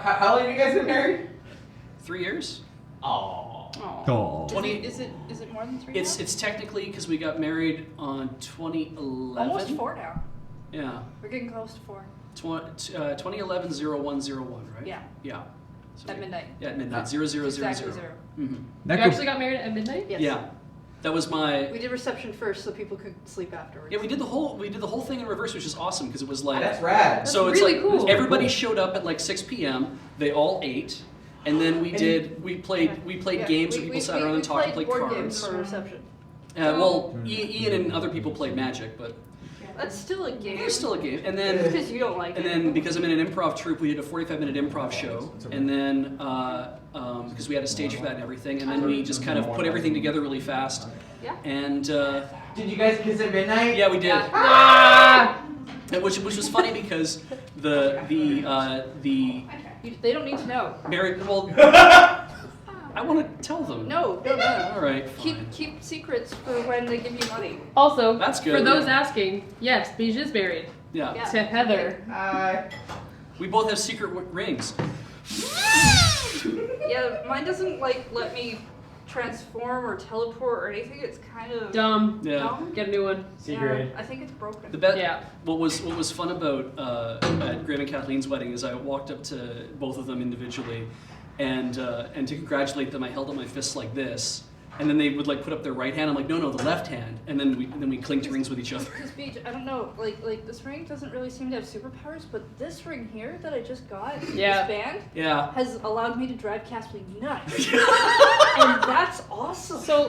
How long have you guys been married? 3 years. Oh. Oh. 20. Is it more than 3? It's technically because we got married on 2011. Almost 4 now. Yeah. We're getting close to 4. 2011-0101, right? Yeah. Yeah. So At midnight. Yeah, at midnight. 0000. Exactly 0. Mm-hmm. That You could- actually got married at midnight? Yes. Yeah. That was my. We did reception first so people could sleep afterwards. Yeah, we did the whole thing in reverse, which is awesome because it was like. That's rad. So That's it's really like cool. everybody showed up at like 6 p.m. They all ate, and then we played Yeah, games where people sat around and talked and played board cards. games for reception. Well, Ian and other people played Magic, but That's still a game. it's still a game. And then Because you don't like And it. then because I'm in an improv troupe, we did a 45-minute improv show, and then because we had a stage for that and everything, and then we just kind of put everything together really fast. Yeah. And Did you guys kiss at midnight? yeah, we did. Ah! And which was funny because the They don't need to know. married I want to tell them. No. All right. Fine. Keep secrets for when they give you money. Also, That's good, for those yeah. asking, yes, Beej is married Yeah. Yeah. to Heather. We both have secret rings. Yeah, mine doesn't like let me transform or teleport or anything. It's kind of Dumb. Yeah. dumb. Get a new one. Secret. Yeah, I think it's broken. Yeah. What was fun about at Graham and Kathleen's wedding is I walked up to both of them individually, and to congratulate them, I held up my fists like this, and then they would like put up their right hand. I'm like, no, the left hand, and then we clinked rings with each other. Because Beej, I don't know, like this ring doesn't really seem to have superpowers, but this ring here that I just got, Yeah. this band, Yeah. has allowed me to drive Kathleen nuts. And that's awesome. So